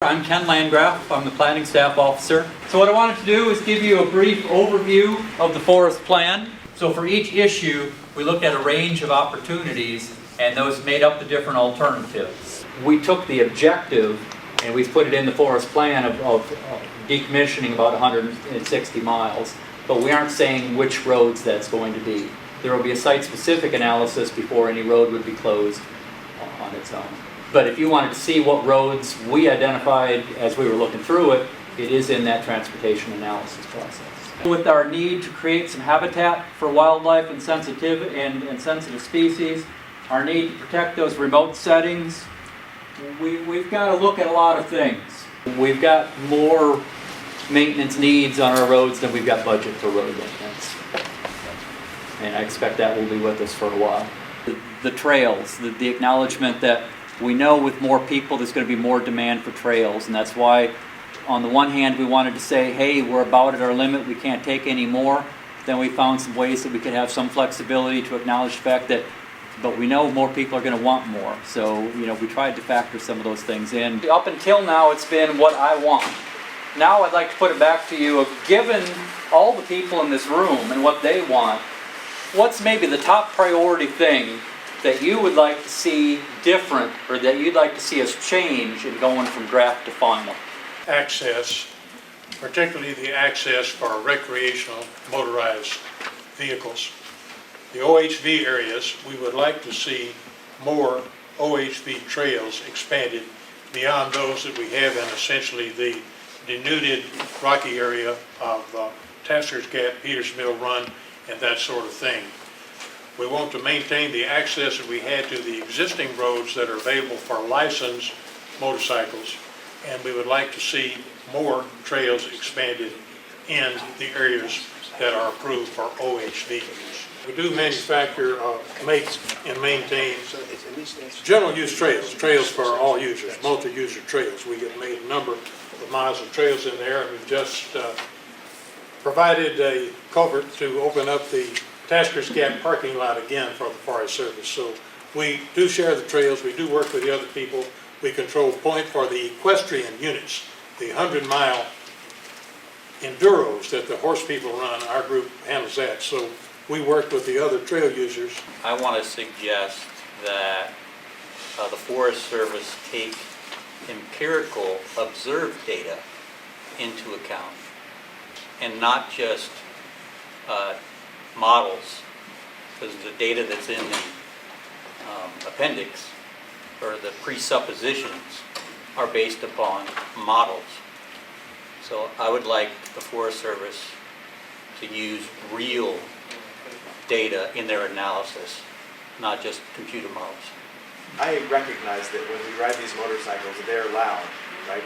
I'm Ken Landgraf. I'm the planning staff officer. So what I wanted to do is give you a brief overview of the forest plan. So for each issue, we looked at a range of opportunities, and those made up the different alternatives. We took the objective and we put it in the forest plan of decommissioning about 160 miles, but we aren't saying which roads that's going to be. There will be a site-specific analysis before any road would be closed on its own. But if you wanted to see what roads we identified as we were looking through it, it is in that transportation analysis process. With our need to create some habitat for wildlife and sensitive species, our need to protect those remote settings, we've got to look at a lot of things. We've got more maintenance needs on our roads than we've got budget for road maintenance. And I expect that will be with us for a while. The trails, the acknowledgement that we know with more people there's going to be more demand for trails, and that's why on the one hand we wanted to say, hey, we're about at our limit, we can't take any more. Then we found some ways that we could have some flexibility to acknowledge the fact that, but we know more people are going to want more. So, we tried to factor some of those things in. Up until now, it's been what I want. Now I'd like to put it back to you of, given all the people in this room and what they want, what's maybe the top priority thing that you would like to see different, or that you'd like to see us change in going from draft to final? Access, particularly the access for recreational motorized vehicles. The OHV areas, we would like to see more OHV trails expanded beyond those that we have in essentially the denuded rocky area of Tasker's Gap, Peters Mill Run, and that sort of thing. We want to maintain the access that we had to the existing roads that are available for licensed motorcycles, and we would like to see more trails expanded in the areas that are approved for OHV use. We do manufacture, make, and maintain general use trails for all users, multi-user trails. We have made a number of miles of trails in there, and we've just provided a culvert to open up the Tasker's Gap parking lot again for the Forest Service. So we do share the trails, we do work with the other people. We control point for the equestrian units, the 100-mile enduros that the horse people run. Our group handles that. So we work with the other trail users. I want to suggest that the Forest Service take empirical observed data into account and not just models, because the data that's in the appendix or the presuppositions are based upon models. So I would like the Forest Service to use real data in their analysis, not just computer models. I recognize that when we ride these motorcycles, they're loud, right?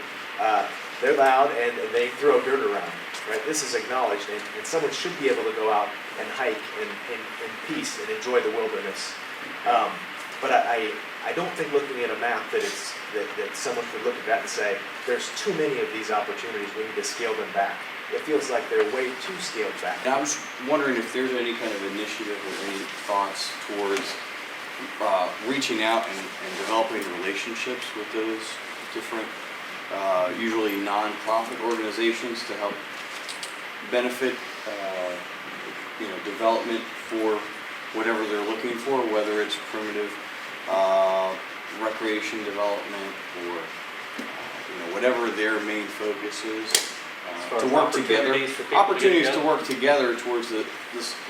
They're loud and they throw dirt around, right? This is acknowledged, and someone should be able to go out and hike in peace and enjoy the wilderness. But I don't think looking at a map that someone could look at that and say, there's too many of these opportunities, we need to scale them back. It feels like they're way too scaled back. And I was wondering if there's any kind of initiative or any thoughts towards reaching out and developing relationships with those different, usually non-profit organizations to help benefit development for whatever they're looking for, whether it's primitive recreation development or whatever their main focus is. To work together, opportunities to work together towards the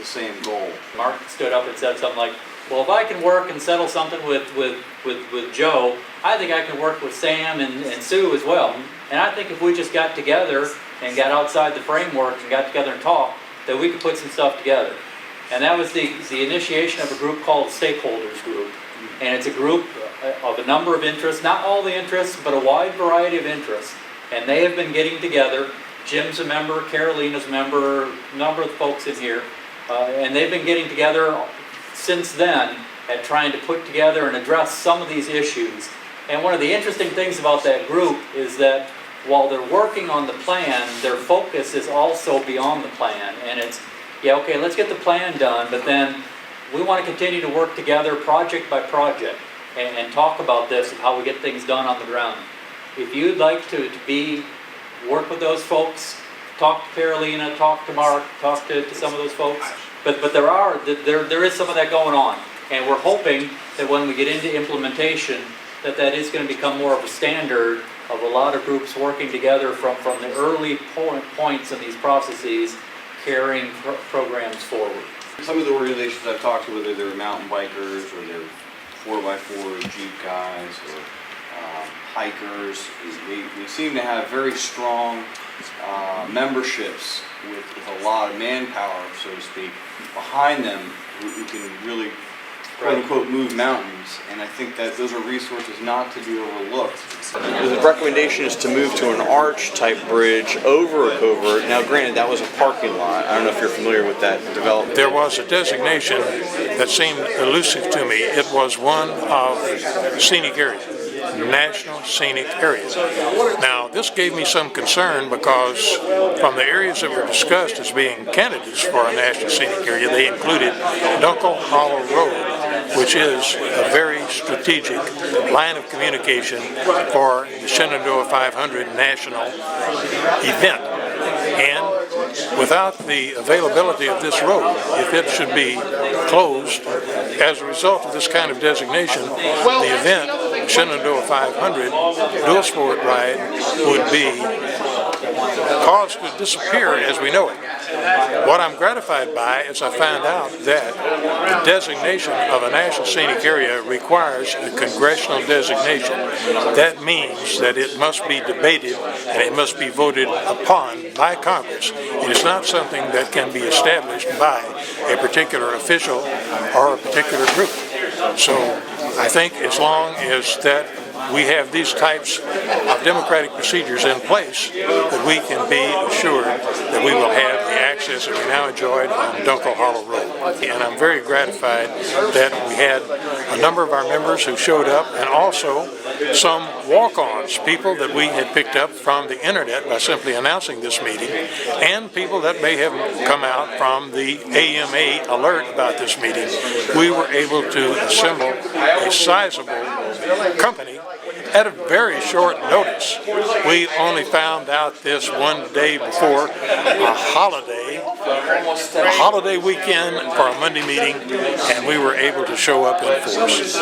same goal. Mark stood up and said something like, well, if I can work and settle something with Joe, I think I can work with Sam and Sue as well. And I think if we just got together and got outside the framework and got together and talked, that we could put some stuff together. And that was the initiation of a group called Stakeholders Group. And it's a group of a number of interests, not all the interests, but a wide variety of interests. And they have been getting together. Jim's a member, Carolina's a member, a number of the folks in here. And they've been getting together since then at trying to put together and address some of these issues. And one of the interesting things about that group is that while they're working on the plan, their focus is also beyond the plan. And it's, yeah, okay, let's get the plan done, but then we want to continue to work together project by project and talk about this and how we get things done on the ground. if you'd like to work with those folks, talk to Carolina, talk to Mark, talk to some of those folks. But there is some of that going on. And we're hoping that when we get into implementation, that is going to become more of a standard of a lot of groups working together from the early points in these processes, carrying programs forward. Some of the organizations I've talked to, whether they're mountain bikers or they're 4x4 Jeep guys or hikers, they seem to have very strong memberships with a lot of manpower, so to speak, behind them who can really quote unquote move mountains, and I think that those are resources not to be overlooked. The recommendation is to move to an arch type bridge over a covert. Now granted, that was a parking lot. I don't know if you're familiar with that development. There was a designation that seemed elusive to me. It was one of scenic area, national scenic area. Now this gave me some concern because from the areas that were discussed as being candidates for a national scenic area, they included Dunkel Hollow Road, which is a very strategic line of communication for the Shenandoah 500 national event. And without the availability of this road, if it should be closed as a result of this kind of designation, the event, Shenandoah 500 dual sport ride, would be caused to disappear as we know it. What I'm gratified by is I found out that the designation of a national scenic area requires a congressional designation. That means that it must be debated and it must be voted upon by Congress. It is not something that can be established by a particular official or a particular group. So I think as long as that we have these types of democratic procedures in place, that we can be assured that we will have the access that we now enjoyed on Dunkel Hollow Road. And I'm very gratified that we had a number of our members who showed up, and also some walk-ons, people that we had picked up from the internet by simply announcing this meeting, and people that may have come out from the AMA alert about this meeting. We were able to assemble a sizable company at a very short notice. We only found out this one day before a holiday weekend for a Monday meeting, and we were able to show up in force.